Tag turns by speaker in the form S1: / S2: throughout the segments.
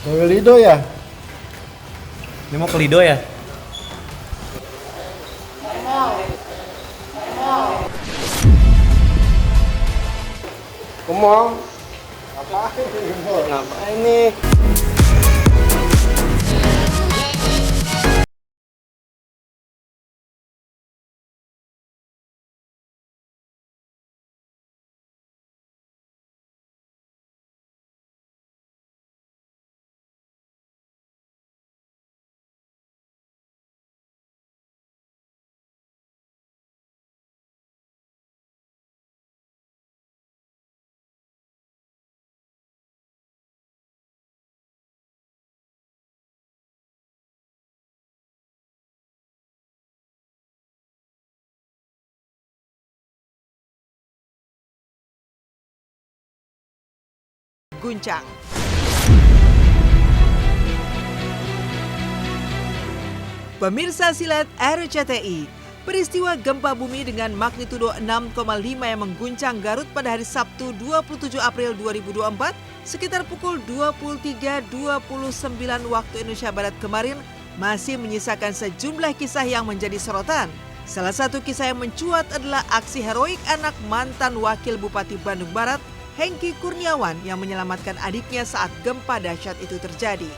S1: Ke Lido ya?
S2: Ini mau ke Lido ya?
S1: Ke mall. Ngapain ke mall? Ngapain nih?
S3: Guncang. Pemirsa silat RCTI, peristiwa gempa bumi dengan magnitudo 6,5 yang mengguncang Garut pada hari Sabtu 27 April 2024 sekitar pukul 23.29 waktu Indonesia Barat kemarin masih menyisakan sejumlah kisah yang menjadi sorotan. Salah satu kisah yang mencuat adalah aksi heroik anak mantan Wakil Bupati Bandung Barat, Hengki Kurniawan, yang menyelamatkan adiknya saat gempa dahsyat itu terjadi.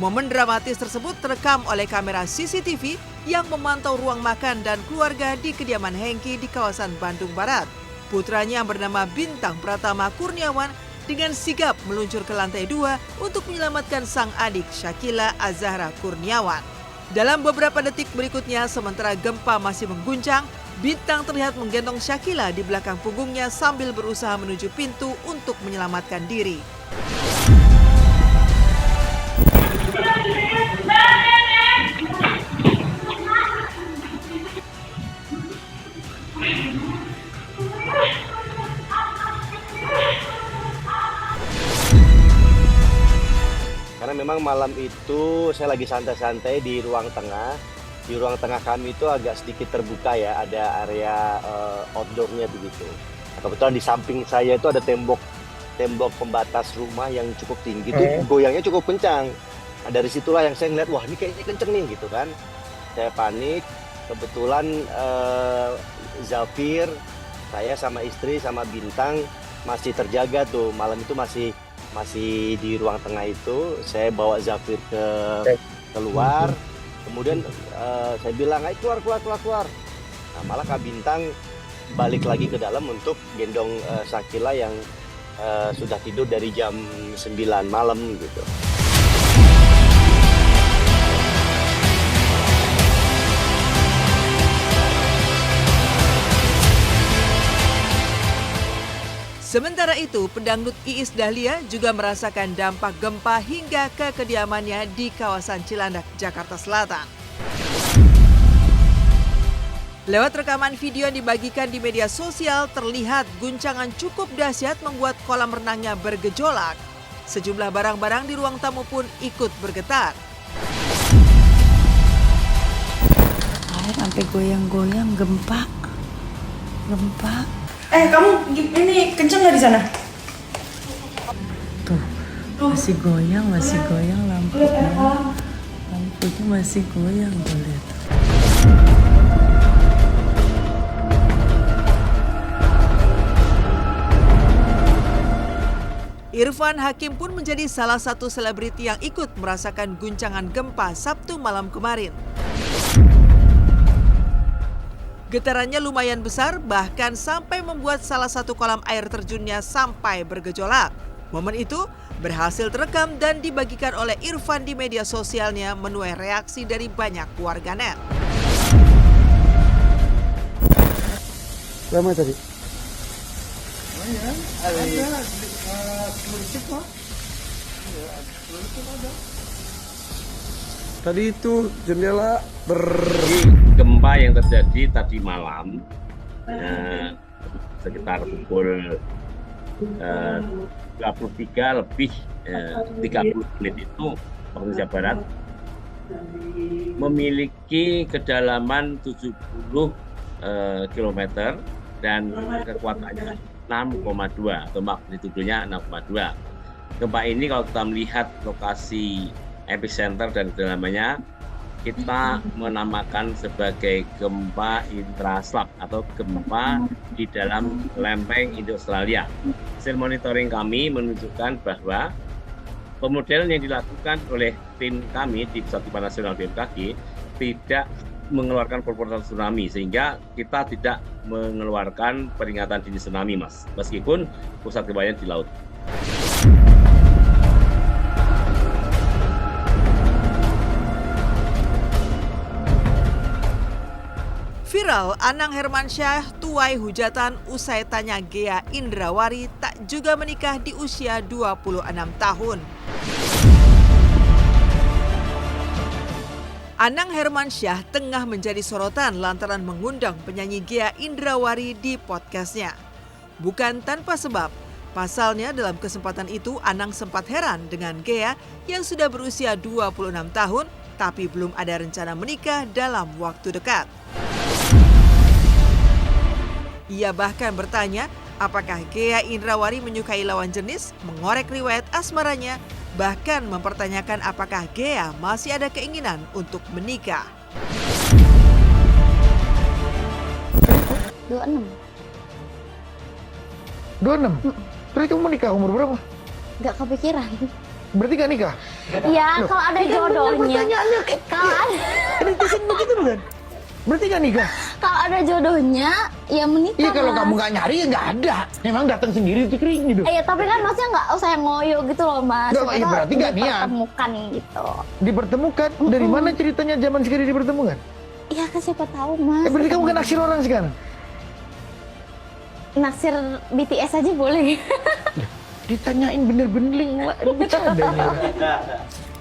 S3: Momen dramatis tersebut terekam oleh kamera CCTV yang memantau ruang makan dan keluarga di kediaman Hengki di kawasan Bandung Barat. Putranya yang bernama Bintang Pratama Kurniawan dengan sigap meluncur ke lantai 2 untuk menyelamatkan sang adik Syakila Azahra Kurniawan. Dalam beberapa detik berikutnya, sementara gempa masih mengguncang, Bintang terlihat menggendong Syakila di belakang punggungnya sambil berusaha menuju pintu untuk menyelamatkan diri.
S4: Karena memang malam itu saya lagi santai-santai di ruang tengah. Di ruang tengah kami itu agak sedikit terbuka ya, ada area outdoornya begitu. Nah, kebetulan di samping saya itu ada tembok pembatas rumah yang cukup tinggi, itu goyangnya cukup kencang. Nah, dari situlah yang saya ngeliat, wah ini kayaknya kenceng nih gitu kan. Saya panik, kebetulan Zafir, saya sama istri sama Bintang masih terjaga tuh. Malam itu masih di ruang tengah itu. Saya bawa Zafir keluar. Kemudian saya bilang, ayo keluar. Nah, malah Kak Bintang balik lagi ke dalam untuk gendong Syakila yang sudah tidur dari jam 9 malam gitu.
S3: Sementara itu, pendangdut Iis Dahlia juga merasakan dampak gempa hingga ke kediamannya di kawasan Cilandak, Jakarta Selatan. Lewat rekaman video yang dibagikan di media sosial, terlihat guncangan cukup dahsyat membuat kolam renangnya bergejolak. Sejumlah barang-barang di ruang tamu pun ikut bergetar.
S5: Air sampai goyang-goyang, gempa.
S6: Kamu ini kenceng nggak di sana?
S5: Tuh, masih goyang lampunya. Lampunya masih goyang, tuh lihat.
S3: Irfan Hakim pun menjadi salah satu selebriti yang ikut merasakan guncangan gempa Sabtu malam kemarin. Getarannya lumayan besar, bahkan sampai membuat salah satu kolam air terjunnya sampai bergejolak. Momen itu berhasil terekam dan dibagikan oleh Irfan di media sosialnya menuai reaksi dari banyak warganet.
S1: Lama tadi? Tadi itu jendela
S7: Gempa yang terjadi tadi malam sekitar pukul 23 lebih 30 menit itu waktu Indonesia Barat memiliki kedalaman 70 km dan kekuatannya 6,2 atau magnitudonya 6,2. Gempa ini kalau kita melihat lokasi epicenter dan kedalamannya, kita menamakan sebagai gempa intraslab atau gempa di dalam lempeng Indo-Australia. Hasil monitoring kami menunjukkan bahwa pemodelan yang dilakukan oleh tim kami di Pusat Gempa Nasional BMKG tidak mengeluarkan proporsional tsunami, sehingga kita tidak mengeluarkan peringatan dini tsunami, Mas, meskipun pusat gempanya di laut.
S3: Viral, Anang Hermansyah tuai hujatan usai tanya Ghea Indrawari tak juga menikah di usia 26 tahun. Anang Hermansyah tengah menjadi sorotan lantaran mengundang penyanyi Ghea Indrawari di podcastnya. Bukan tanpa sebab, pasalnya dalam kesempatan itu Anang sempat heran dengan Ghea yang sudah berusia 26 tahun tapi belum ada rencana menikah dalam waktu dekat. Ia bahkan bertanya apakah Ghea Indrawari menyukai lawan jenis, mengorek riwayat asmaranya, bahkan mempertanyakan apakah Ghea masih ada keinginan untuk menikah.
S8: 26.
S1: 26? Terus kamu menikah umur berapa?
S8: Gak kepikiran.
S1: Berarti gak nikah?
S8: Iya, kalau ada jodohnya. Kalau ada,
S1: begitu bukan? Berarti gak nikah?
S8: kalau ada jodohnya, ya menikah.
S1: Iya, kalau
S8: Mas.
S1: kamu gak nyari ya gak ada. Memang datang sendiri itu kering gitu.
S8: Iya, tapi kan maksudnya nggak usah yang ngoyo gitu loh, Mas.
S1: Nggak, iya, berarti nggak niat.
S8: Dipertemukan gitu.
S1: Dipertemukan? Dari mana ceritanya zaman sekarang dipertemukan?
S8: Iya, kan siapa tahu, Mas.
S1: Berarti kamu kan naksir orang sekarang?
S8: Naksir BTS aja boleh.
S1: Ditanyain bener-bener bercanda nih.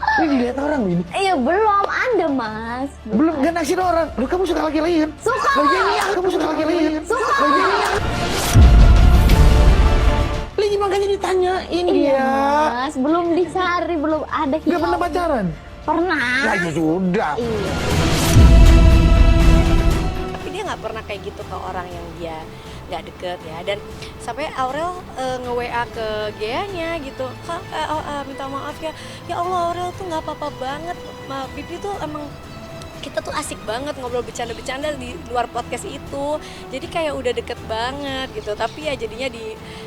S1: Ini dilihat orang ini.
S8: Iya, belum ada, Mas.
S1: Belum, gak naksir orang. Loh, kamu suka laki-laki kan?
S8: Suka.
S1: Loh, iya, kamu suka laki-laki kan?
S8: Suka.
S1: Loh, iya. Lagi makanya ditanyain
S8: Iya,
S1: dia.
S8: Mas. Belum dicari, belum ada.
S1: Gak pernah pacaran?
S8: Pernah.
S1: Nah, ya sudah.
S8: Iya.
S9: Tapi dia nggak pernah kayak gitu ke orang yang dia nggak deket ya. Dan sampai Aurel nge-WA ke Ghea-nya gitu, Kak, minta maaf ya Allah Aurel tuh nggak apa-apa banget, Pipi tuh emang kita tuh asik banget ngobrol bercanda-bercanda di luar podcast itu, jadi kayak udah deket banget gitu. Tapi ya jadinya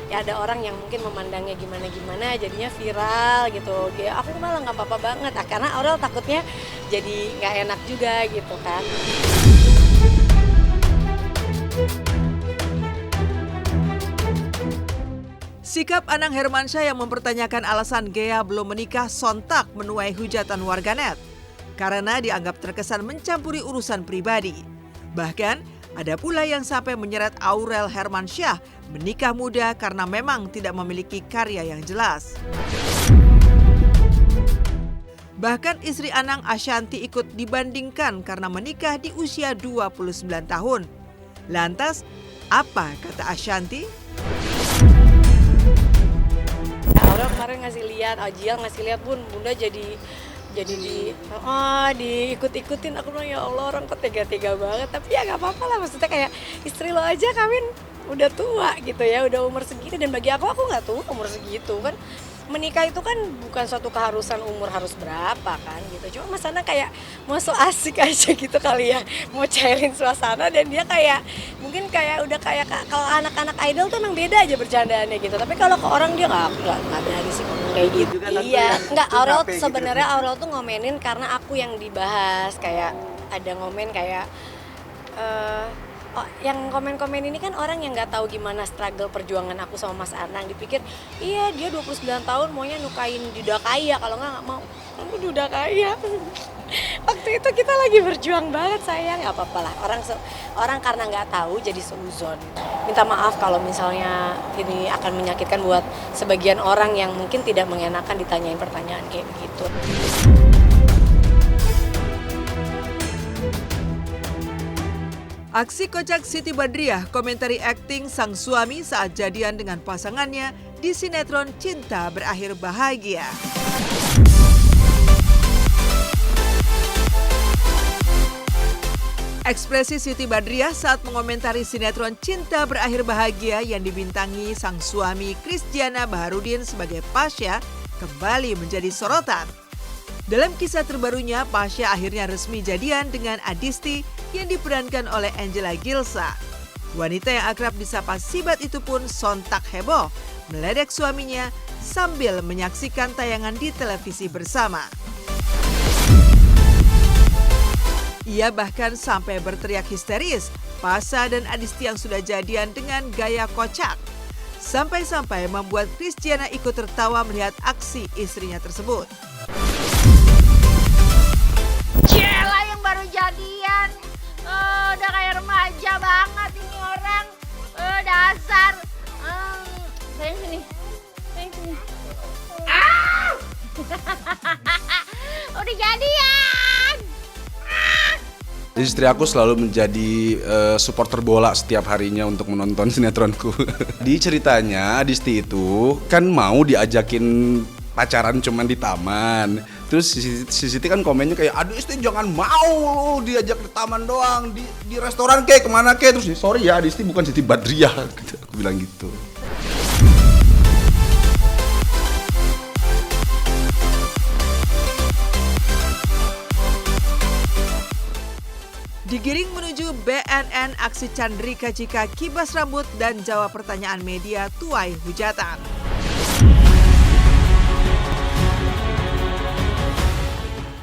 S9: ya ada orang yang mungkin memandangnya gimana-gimana, jadinya viral gitu. Ghea, aku malah nggak apa-apa banget, karena Aurel takutnya jadi nggak enak juga gitu kan.
S3: Sikap Anang Hermansyah yang mempertanyakan alasan Ghea belum menikah sontak menuai hujatan warganet karena dianggap terkesan mencampuri urusan pribadi. Bahkan ada pula yang sampai menyeret Aurel Hermansyah menikah muda karena memang tidak memiliki karya yang jelas. Bahkan istri Anang, Ashanti, ikut dibandingkan karena menikah di usia 29 tahun. Lantas, apa kata Ashanti?
S9: Aurel kemarin ngasih lihat, Ajiel ngasih lihat, Bunda jadi diikut-ikutin. Aku bilang, ya Allah, orang kok tega-tega banget. Tapi ya nggak apa-apa lah, maksudnya kayak istri lo aja kawin udah tua gitu ya, udah umur segini. Dan bagi aku nggak tua umur segitu kan. Menikah itu kan bukan suatu keharusan umur harus berapa kan gitu. Cuma Mas Ana kayak mau so asik aja gitu kali ya, mau cairin suasana. Dan dia kayak mungkin kayak udah kayak kalau anak-anak idol tuh emang beda aja bercandaannya gitu. Tapi kalau ke orang dia nggak berani sih ngomong kayak gitu. Iya, nggak, Aurel sebenarnya Aurel tuh ngomenin karena aku yang dibahas, kayak ada ngomen kayak yang komen-komen ini kan orang yang nggak tahu gimana struggle perjuangan aku sama Mas Anang. Dipikir, iya dia 29 tahun maunya nukain duda kaya, kalau nggak mau kamu duda kaya. Waktu itu kita lagi berjuang banget sayang, nggak apa-apa lah. Orang karena nggak tahu jadi seuzon. Minta maaf kalau misalnya ini akan menyakitkan buat sebagian orang yang mungkin tidak mengenakan ditanyain pertanyaan kayak begitu.
S3: Aksi kocak Siti Badriah komentari akting sang suami saat jadian dengan pasangannya di sinetron Cinta Berakhir Bahagia. Ekspresi Siti Badriah saat mengomentari sinetron Cinta Berakhir Bahagia yang dibintangi sang suami Christiana Baharudin sebagai Pasha kembali menjadi sorotan. Dalam kisah terbarunya, Pasha akhirnya resmi jadian dengan Adisti yang diperankan oleh Angela Gilsa. Wanita yang akrab disapa Sibat itu pun sontak heboh meledek suaminya sambil menyaksikan tayangan di televisi bersama. Ia bahkan sampai berteriak histeris, Pasha dan Adisti yang sudah jadian dengan gaya kocak. Sampai-sampai membuat Christiana ikut tertawa melihat aksi istrinya tersebut.
S8: Cela yang baru jadian, udah kayak remaja banget ini orang, dasar. Sayang sini, sayang sini. Udah jadian.
S10: Istri aku selalu menjadi supporter bola setiap harinya untuk menonton sinetronku. Di ceritanya Adisti itu kan mau diajakin pacaran cuman di taman. Terus si Siti kan komennya kayak, aduh Adisti jangan mau diajak di taman doang, di restoran kek kemana kek. Terus sorry ya Adisti bukan Siti Badriah, aku bilang gitu.
S3: Digiring menuju BNN, aksi Chandrika Cika kibas rambut dan jawab pertanyaan media tuai hujatan.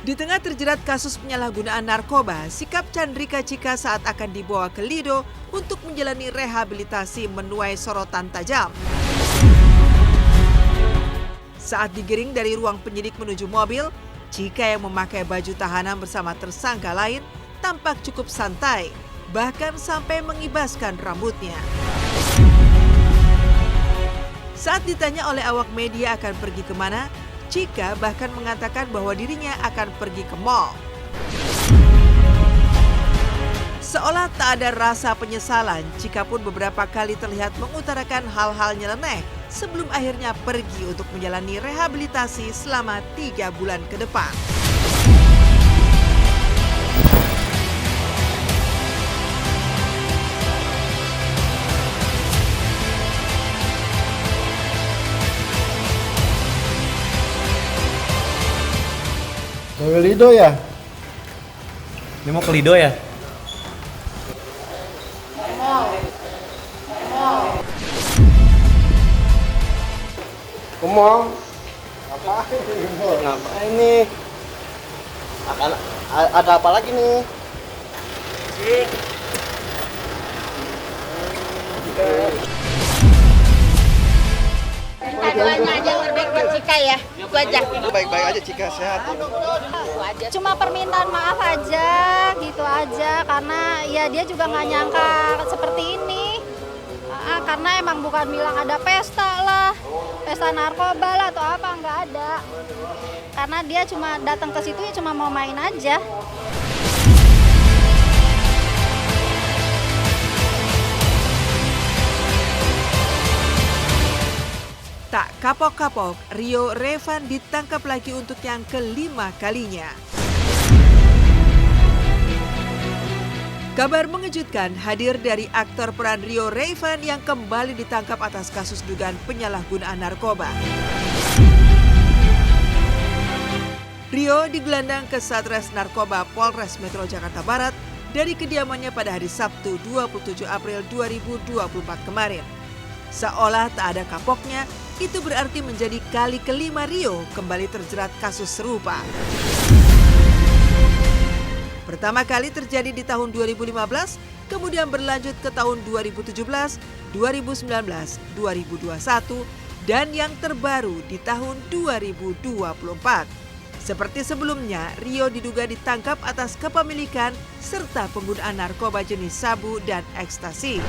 S3: Di tengah terjerat kasus penyalahgunaan narkoba, sikap Chandrika Cika saat akan dibawa ke Lido untuk menjalani rehabilitasi menuai sorotan tajam. Saat digiring dari ruang penyidik menuju mobil, Cika yang memakai baju tahanan bersama tersangka lain tampak cukup santai, bahkan sampai mengibaskan rambutnya. Saat ditanya oleh awak media akan pergi kemana, Cika bahkan mengatakan bahwa dirinya akan pergi ke mall. Seolah tak ada rasa penyesalan, Cika pun beberapa kali terlihat mengutarakan hal-hal nyeleneh sebelum akhirnya pergi untuk menjalani rehabilitasi selama 3 bulan ke depan.
S1: Dewi Lido ya?
S2: Ini mau ke Lido ya?
S4: Ngomong. Ngapain nih? Ada apa lagi nih?
S8: Aduannya aja yang terbaik buat Cika ya, itu aja.
S4: Baik-baik aja Cika, sehat.
S8: Cuma permintaan maaf aja, gitu aja. Karena ya dia juga nggak nyangka seperti ini. Karena emang bukan bilang ada pesta lah, pesta narkoba lah atau apa, nggak ada. Karena dia cuma datang ke situ ya cuma mau main aja.
S3: Tak kapok-kapok, Rio Revan ditangkap lagi untuk yang kelima kalinya. Kabar mengejutkan hadir dari aktor peran Rio Revan yang kembali ditangkap atas kasus dugaan penyalahgunaan narkoba. Rio digelandang ke Satres Narkoba Polres Metro Jakarta Barat dari kediamannya pada hari Sabtu 27 April 2024 kemarin. Seolah tak ada kapoknya, itu berarti menjadi kali kelima Rio kembali terjerat kasus serupa. Pertama kali terjadi di tahun 2015, kemudian berlanjut ke tahun 2017, 2019, 2021, dan yang terbaru di tahun 2024. Seperti sebelumnya, Rio diduga ditangkap atas kepemilikan serta penggunaan narkoba jenis sabu dan ekstasi.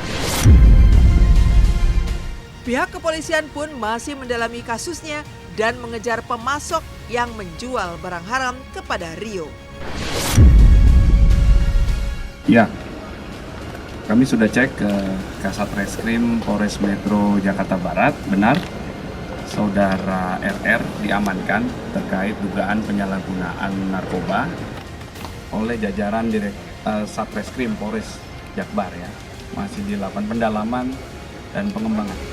S3: Pihak kepolisian pun masih mendalami kasusnya dan mengejar pemasok yang menjual barang haram kepada Rio.
S11: Ya, kami sudah cek ke Kasat Reskrim Polres Metro Jakarta Barat, benar Saudara RR diamankan terkait dugaan penyalahgunaan narkoba oleh jajaran Satreskrim Polres Jakbar ya. Masih dilakukan pendalaman dan pengembangan.